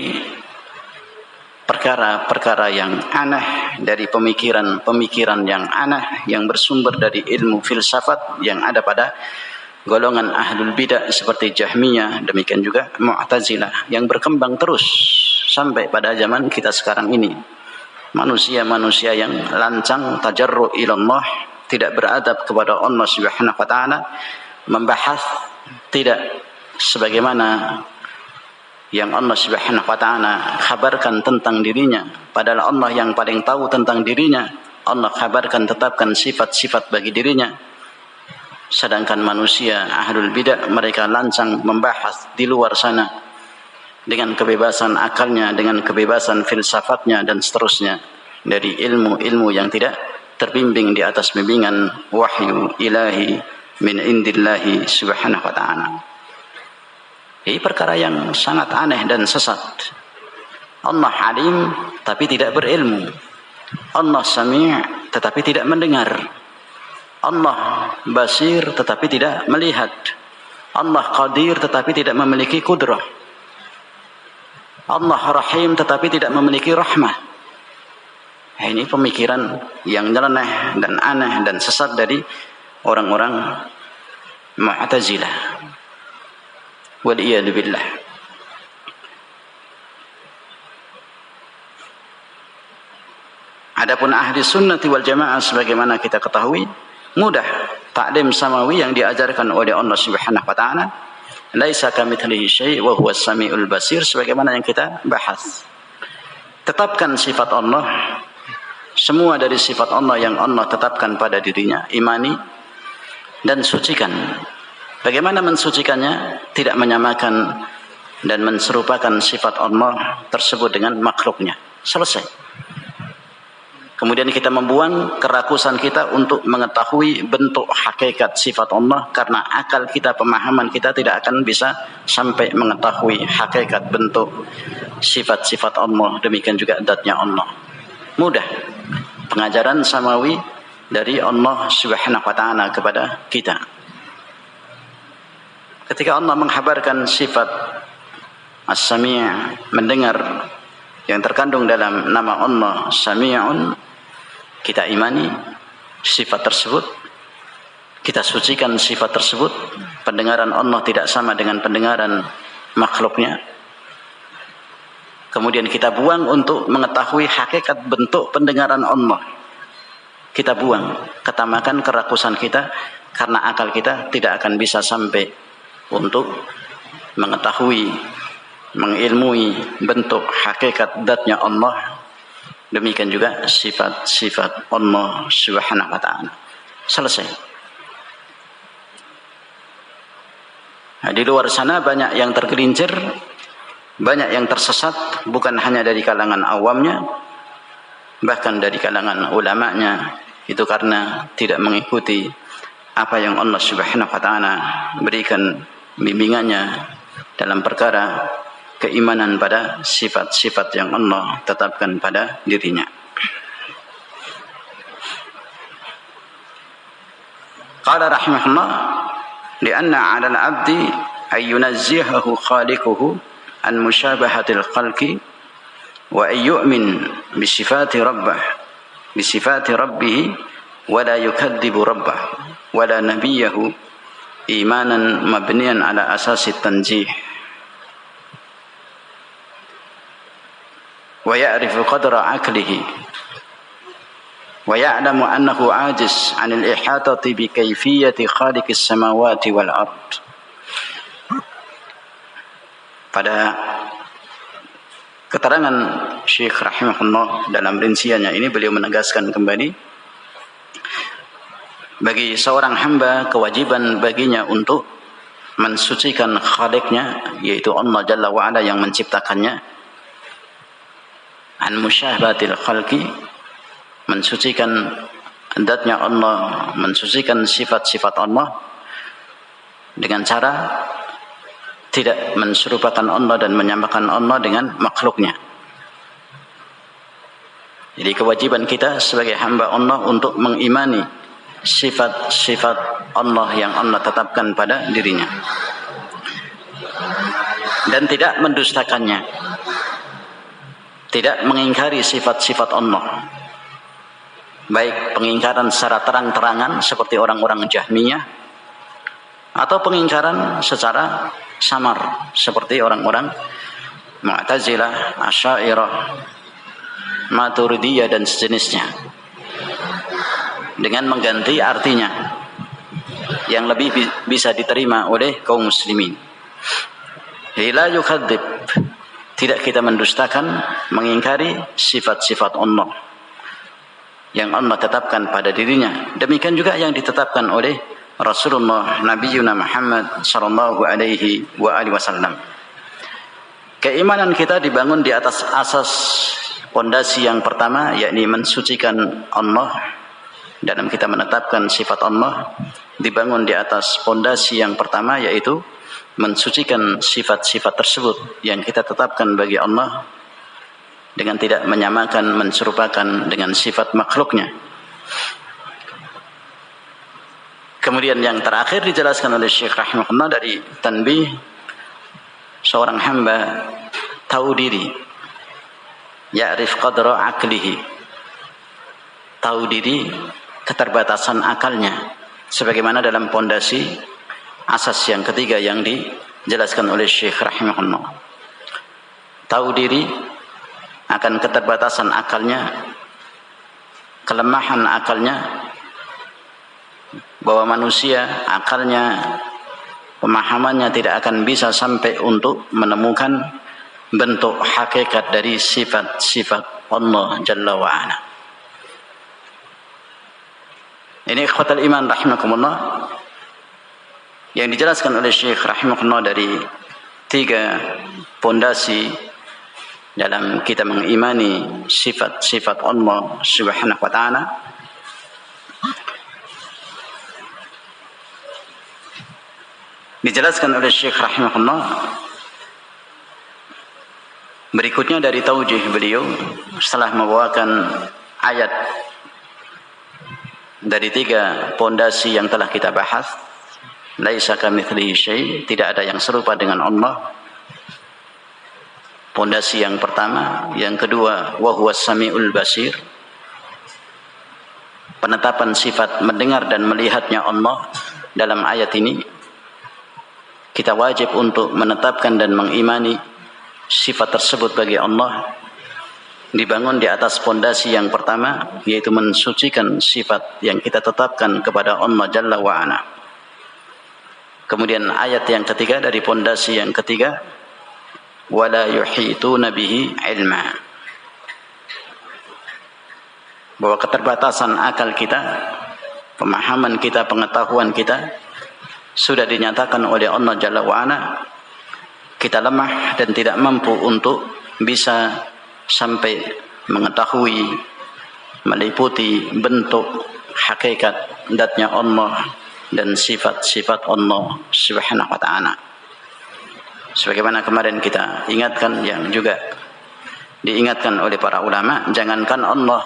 perkara-perkara yang aneh, dari pemikiran-pemikiran yang aneh yang bersumber dari ilmu filsafat yang ada pada golongan ahlul bidah seperti Jahmiyah, demikian juga Mu'tazilah yang berkembang terus sampai pada zaman kita sekarang ini. Manusia-manusia yang lancang tajarru ilallah, tidak beradab kepada Allah Subhanahu wa taala, membahas tidak sebagaimana yang Allah Subhanahu wa taala kabarkan tentang dirinya, padahal Allah yang paling tahu tentang dirinya. Allah kabarkan, tetapkan sifat-sifat bagi dirinya. Sedangkan manusia ahlul bidah, mereka lancang membahas di luar sana dengan kebebasan akalnya, dengan kebebasan filsafatnya dan seterusnya, dari ilmu-ilmu yang tidak terbimbing di atas bimbingan wahyu ilahi min indillahi subhanahu wa ta'ala. Ini perkara yang sangat aneh dan sesat. Allah alim tapi tidak berilmu. Allah sami' tetapi tidak mendengar. Allah basir tetapi tidak melihat. Allah qadir tetapi tidak memiliki kudrah. Allah rahim tetapi tidak memiliki rahmah. Ini pemikiran yang nyeleneh dan aneh dan sesat dari orang-orang Mu'tazilah. Wal'iyadu billah. Adapun ahli sunnati wal jamaah sebagaimana kita ketahui, mudah taklim samawi yang diajarkan oleh Allah Subhanahu wa taala, laisa kamitslihi syai' wa huwas samiul basir, sebagaimana yang kita bahas. Tetapkan sifat Allah, semua dari sifat Allah yang Allah tetapkan pada dirinya, imani dan sucikan. Bagaimana mensucikannya? Tidak menyamakan dan menserupakan sifat Allah tersebut dengan makhluknya. Selesai. Kemudian kita membuang kerakusan kita untuk mengetahui bentuk hakikat sifat Allah, karena akal kita, pemahaman kita tidak akan bisa sampai mengetahui hakikat bentuk sifat-sifat Allah, demikian juga zatnya Allah. Mudah pengajaran samawi dari Allah Subhanahu wa taala kepada kita. Ketika Allah menghabarkan sifat As-Sami', mendengar, yang terkandung dalam nama Allah Sami'un, kita imani sifat tersebut, kita sucikan sifat tersebut. Pendengaran Allah tidak sama dengan pendengaran makhluknya. Kemudian kita buang untuk mengetahui hakikat bentuk pendengaran Allah. Kita buang, ketamakan kerakusan kita, karena akal kita tidak akan bisa sampai untuk mengetahui, mengilmui bentuk hakikat zatnya Allah, demikian juga sifat-sifat Allah Subhanahu wa taala. Selesai. Nah, di luar sana banyak yang tergelincir, banyak yang tersesat, bukan hanya dari kalangan awamnya, bahkan dari kalangan ulamanya. Itu karena tidak mengikuti apa yang Allah Subhanahu wa taala berikan bimbingannya dalam perkara keimanan pada sifat-sifat yang Allah tetapkan pada dirinya. Qala rahimahullah, lianna 'ala al-'abdi ay yunazzihahu khaliquhu an musyabahatil khalqi wa ay yu'min bi sifati rabbih wa la yukadzibu rabbah wa la nabiyyahu imanan mabniyan ala asasi tanjih. ويعرف قدر عقله ويعلم أنه عاجز عن الإحاطة بكيفية خالق السماوات والأرض. Pada keterangan Syekh rahimahullah dalam rinciannya ini, beliau menegaskan kembali, bagi seorang hamba kewajiban baginya untuk mensucikan Khaliqnya, yaitu Allah Jalla wa'ala yang menciptakannya, an musyabahatil khalqi, mensucikan zatnya Allah, mensucikan sifat-sifat Allah dengan cara tidak menserupakan Allah dan menyamakan Allah dengan makhluknya. Jadi kewajiban kita sebagai hamba Allah untuk mengimani sifat-sifat Allah yang Allah tetapkan pada dirinya dan tidak mendustakannya. tidak mengingkari sifat-sifat Allah, baik pengingkaran secara terang-terangan seperti orang-orang Jahmiyah, atau pengingkaran secara samar seperti orang-orang Mu'tazilah, Asy'ariyah, Maturidiyah dan sejenisnya, dengan mengganti artinya yang lebih bisa diterima oleh kaum muslimin. La yukadzib, tidak kita mendustakan, mengingkari sifat-sifat Allah yang Allah tetapkan pada dirinya. Demikian juga yang ditetapkan oleh Rasulullah Nabiyyuna Muhammad sallallahu alaihi wa alihi wasallam. Keimanan kita dibangun di atas asas pondasi yang pertama, yakni mensucikan Allah. Dalam kita menetapkan sifat Allah dibangun di atas pondasi yang pertama, yaitu mensucikan sifat-sifat tersebut yang kita tetapkan bagi Allah dengan tidak menyamakan, menserupakan dengan sifat makhluknya. Kemudian yang terakhir dijelaskan oleh Syekh rahimahullah dari tanbih, seorang hamba tahu diri, ya'rif qadra aqlihi, tahu diri keterbatasan akalnya, sebagaimana dalam pondasi asas yang ketiga yang dijelaskan oleh Syekh rahimahullah. Tahu diri akan keterbatasan akalnya, kelemahan akalnya, bahwa manusia akalnya, pemahamannya tidak akan bisa sampai untuk menemukan bentuk hakikat dari sifat-sifat Allah Jalla wa'ala. Ini ikhwatal iman rahimakumullah yang dijelaskan oleh Syekh rahimahullah dari 3 pondasi dalam kita mengimani sifat-sifat Allah subhanahu wa ta'ala. Dijelaskan oleh Syekh rahimahullah berikutnya dari taujih beliau setelah membawakan ayat dari 3 pondasi yang telah kita bahas. Laisa kamitslihi syai', tidak ada yang serupa dengan Allah. Pondasi yang pertama, yang kedua, wa huwas samiul basir, penetapan sifat mendengar dan melihatnya Allah. Dalam ayat ini kita wajib untuk menetapkan dan mengimani sifat tersebut bagi Allah, dibangun di atas pondasi yang pertama, yaitu mensucikan sifat yang kita tetapkan kepada Allah Jalla wa'ala. Kemudian ayat yang ketiga dari pondasi yang ketiga, wala yuhituna bihi ilma, bahwa keterbatasan akal kita, pemahaman kita, pengetahuan kita sudah dinyatakan oleh Allah Jalla wa'ala. Kita lemah dan tidak mampu untuk bisa sampai mengetahui, meliputi bentuk hakikat zatnya Allah dan sifat-sifat Allah subhanahu wa ta'ala. Sebagaimana kemarin kita ingatkan, yang juga diingatkan oleh para ulama, jangankan Allah,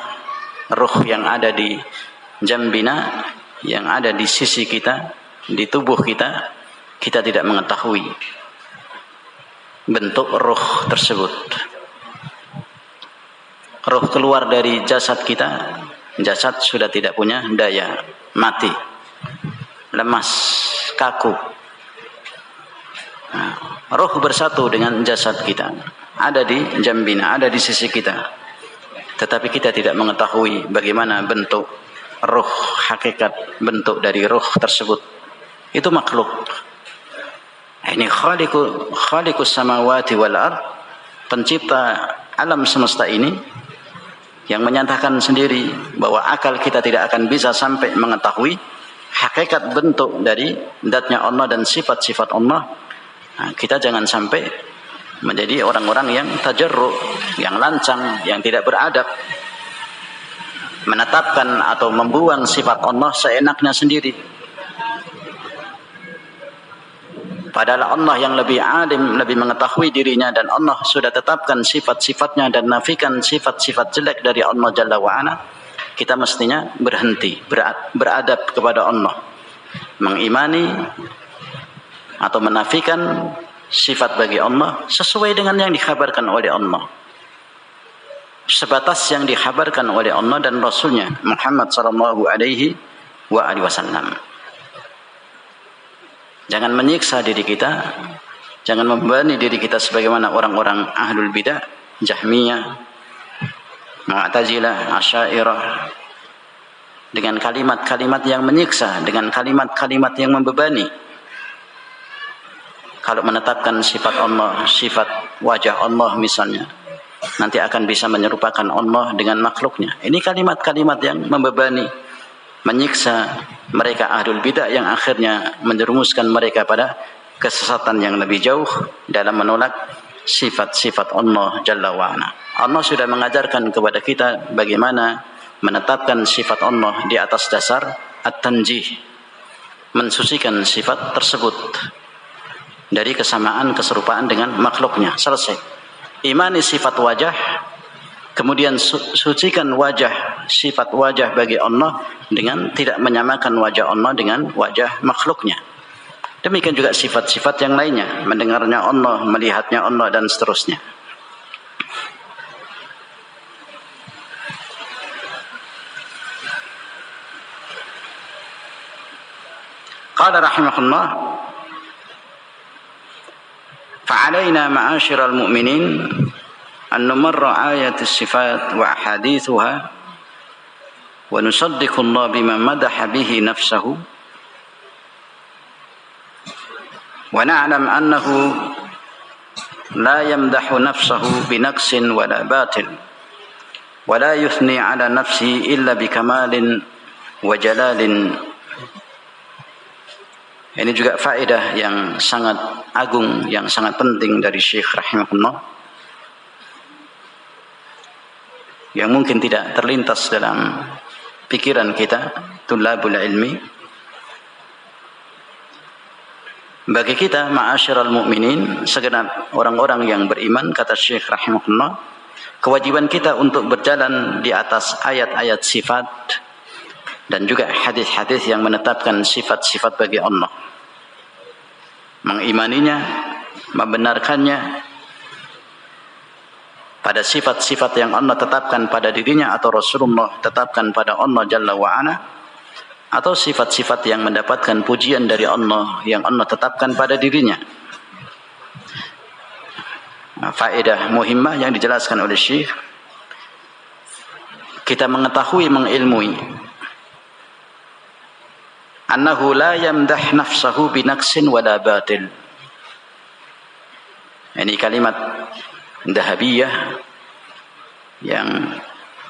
ruh yang ada di jambina, yang ada di sisi kita, di tubuh kita, kita tidak mengetahui bentuk ruh tersebut. Ruh keluar dari jasad kita, jasad sudah tidak punya daya, mati, lemas, kaku. Nah, ruh bersatu dengan jasad kita, ada di jambina, ada di sisi kita, tetapi kita tidak mengetahui bagaimana bentuk ruh, hakikat bentuk dari ruh tersebut. Itu makhluk. Ini khaliqus samawati wal ard, pencipta alam semesta ini, yang menyatakan sendiri bahwa akal kita tidak akan bisa sampai mengetahui hakikat bentuk dari zatnya Allah dan sifat-sifat Allah. Nah, kita jangan sampai menjadi orang-orang yang tajarru, yang lancang, yang tidak beradab, menetapkan atau membuang sifat Allah seenaknya sendiri. Padahal Allah yang lebih alim, lebih mengetahui dirinya, dan Allah sudah tetapkan sifat-sifatnya dan nafikan sifat-sifat jelek dari Allah Jalla wa'ala. Kita mestinya berhenti, beradab kepada Allah, mengimani atau menafikan sifat bagi Allah sesuai dengan yang dikhabarkan oleh Allah. sebatas yang dikhabarkan oleh Allah dan Rasulnya Muhammad sallallahu alaihi wasallam. Jangan menyiksa diri kita, jangan membebani diri kita sebagaimana orang-orang ahlul bidah, Jahmiyah, Mu'tazilah, Asy'ariyah, dengan kalimat-kalimat yang menyiksa, dengan kalimat-kalimat yang membebani. Kalau menetapkan sifat Allah, sifat wajah Allah misalnya, nanti akan bisa menyerupakan Allah dengan makhluknya. Ini kalimat-kalimat yang membebani, menyiksa mereka ahlul bidah, yang akhirnya menjerumuskan mereka pada kesesatan yang lebih jauh dalam menolak sifat-sifat Allah Jalla wa'ala. Allah sudah mengajarkan kepada kita bagaimana menetapkan sifat Allah di atas dasar at-tanjih, mensucikan sifat tersebut dari kesamaan keserupaan dengan makhluknya. Selesai. Imani sifat wajah, kemudian sucikan wajah, sifat wajah bagi Allah dengan tidak menyamakan wajah Allah dengan wajah makhluknya. Demikian juga sifat-sifat yang lainnya, mendengarnya Allah, melihatnya Allah, dan seterusnya. Qala rahimahullah, fa'alaina ma'asyiral mu'minin an numarra ayat as-sifat wa ahadithuha wa nusaddiqu Allah bima madaha bihi nafsahu wa na'lam annahu la yamdahu nafsahu binaqsin wala batil wa la yuthni ala nafsihi illa bikamalin wa jalalin. Ini juga faedah yang sangat agung, yang sangat penting dari Syekh rahimahullah, yang mungkin tidak terlintas dalam pikiran kita tulabul ilmi. Bagi kita ma'asyiral mu'minin, segenap orang-orang yang beriman, kata Syekh rahimahullah, kewajiban kita untuk berjalan di atas ayat-ayat sifat dan juga hadis-hadis yang menetapkan sifat-sifat bagi Allah, mengimaninya, membenarkannya pada sifat-sifat yang Allah tetapkan pada dirinya atau Rasulullah tetapkan pada Allah Jalla wa'ala, atau sifat-sifat yang mendapatkan pujian dari Allah yang Allah tetapkan pada dirinya. Faedah muhimmah yang dijelaskan oleh Syekh, kita mengetahui, mengilmui annahu la yamdah nafsahu binaqsin wala batil. Ini kalimat dahabiyah yang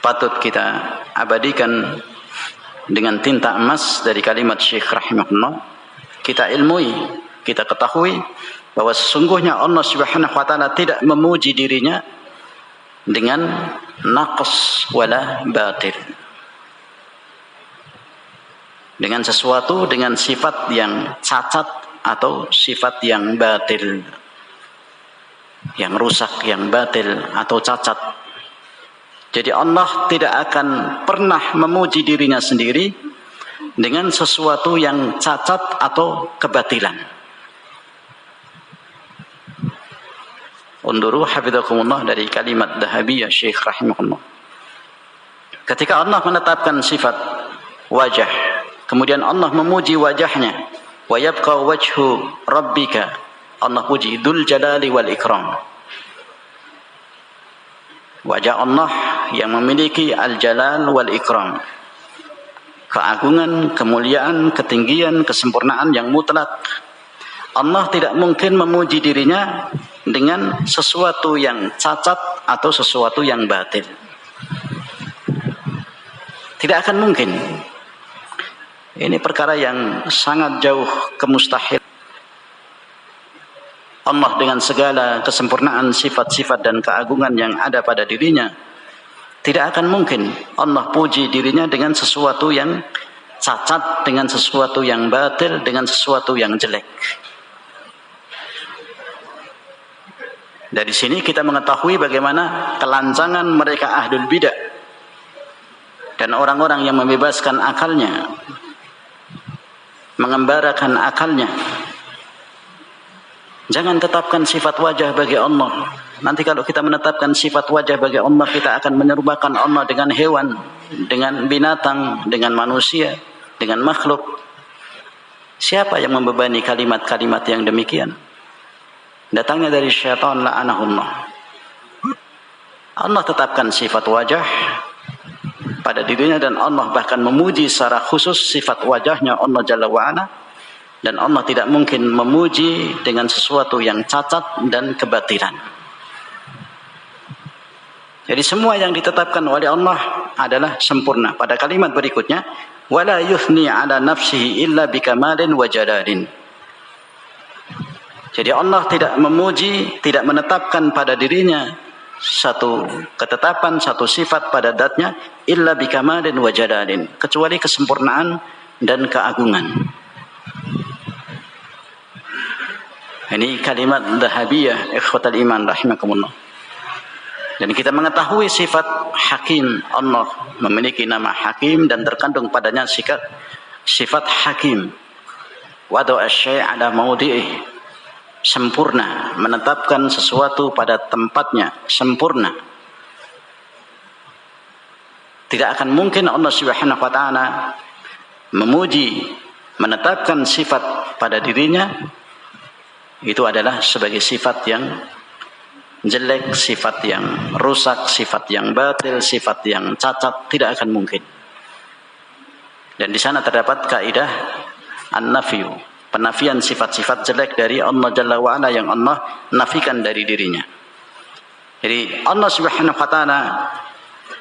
patut kita abadikan dengan tinta emas dari kalimat Syekh rahimahullah. Kita ilmui, kita ketahui bahwa sesungguhnya Allah Subhanahu wa taala tidak memuji dirinya dengan naqs wala batil, dengan sesuatu, dengan sifat yang cacat atau sifat yang batil, yang rusak, yang batil atau cacat. Jadi Allah tidak akan pernah memuji dirinya sendiri dengan sesuatu yang cacat atau kebatilan. Unduru hafidhakumullah dari kalimat dahabiyah Syekh rahimahullah. Ketika Allah menetapkan sifat wajah, kemudian Allah memuji wajahnya, wa yabqa wajhu rabbika, Allah puji dzul jalali wal ikram. Wajah Allah yang memiliki al-jalal wal ikram, keagungan, kemuliaan, ketinggian, kesempurnaan yang mutlak. Allah tidak mungkin memuji dirinya dengan sesuatu yang cacat atau sesuatu yang batil. Tidak akan mungkin. Ini perkara yang sangat jauh kemustahil. Allah dengan segala kesempurnaan sifat-sifat dan keagungan yang ada pada dirinya, tidak akan mungkin Allah puji dirinya dengan sesuatu yang cacat, dengan sesuatu yang batil, dengan sesuatu yang jelek. Dari sini kita mengetahui bagaimana kelancangan mereka ahlul bidah dan orang-orang yang membebaskan akalnya, mengembarakan akalnya. Jangan tetapkan sifat wajah bagi Allah, Nanti kalau kita menetapkan sifat wajah bagi Allah, kita akan menyerupakan Allah dengan hewan, dengan binatang, dengan manusia, dengan makhluk. Siapa yang membebani kalimat-kalimat yang demikian? Datangnya dari syaitan, la'anahullah. Allah tetapkan sifat wajah pada dirinya, dan Allah bahkan memuji secara khusus sifat wajahnya Allah Jalla wa'ala. Dan Allah tidak mungkin memuji dengan sesuatu yang cacat dan kebatilan. Jadi semua yang ditetapkan oleh Allah adalah sempurna. Pada kalimat berikutnya, wala yuthni ala nafsihi illa bikamalin wa jalalin. Jadi Allah tidak memuji, tidak menetapkan pada dirinya satu ketetapan, satu sifat pada zatnya, illa bikamalin wa jalalin, kecuali kesempurnaan dan keagungan. Ini kalimat dhahabiyah, ikhwatal iman rahimakumullah. Dan kita mengetahui sifat hakim. Allah memiliki nama hakim dan terkandung padanya sifat hakim. Wada'a asy-syai' ala mawdi'ih, sempurna, menetapkan sesuatu pada tempatnya, sempurna. Tidak akan mungkin Allah Subhanahu wa taala memuji, menetapkan sifat pada dirinya itu adalah sebagai sifat yang jelek, sifat yang rusak, sifat yang batil, sifat yang cacat. Tidak akan mungkin. Dan di sana terdapat kaidah an-nafyu, penafian sifat-sifat jelek dari Allah Jalla wa'ala yang Allah nafikan dari dirinya. Jadi Allah Subhanahu wa ta'ala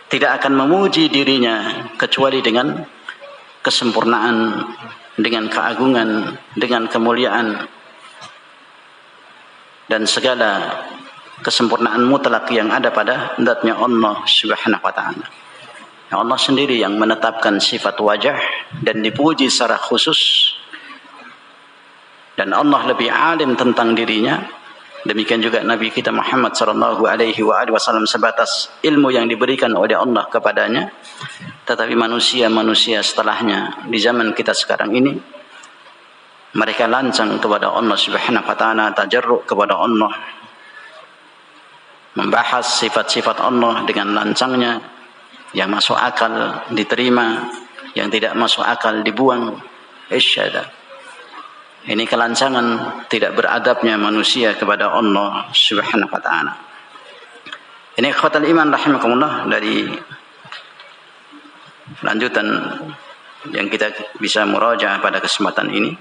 tidak akan memuji dirinya kecuali dengan kesempurnaan, dengan keagungan, dengan kemuliaan, dan segala kesempurnaan mutlak yang ada pada zatnya Allah Subhanahu wa ta'ala. Allah sendiri yang menetapkan sifat wajah dan dipuji secara khusus, dan Allah lebih alim tentang dirinya. Demikian juga Nabi kita Muhammad sallallahu alaihi wasallam sebatas ilmu yang diberikan oleh Allah kepadanya. Tetapi manusia-manusia setelahnya di zaman kita sekarang ini, mereka lancang kepada Allah Subhanahu wa ta'ala, tajarruk kepada Allah, membahas sifat-sifat Allah dengan lancangnya, yang masuk akal diterima, yang tidak masuk akal dibuang. Isyada. Ini kelancangan, tidak beradabnya manusia kepada Allah Subhanahu wa ta'ala. Ini ikhwatal iman rahimakumullah, dari lanjutan yang kita bisa murajaah pada kesempatan ini.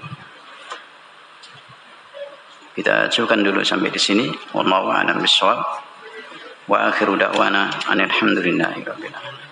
Kita cukupkan dulu sampai di sini. Wallahu a'lam bishawab. Wa akhiru da'wana alhamdulillahi rabbil alamin.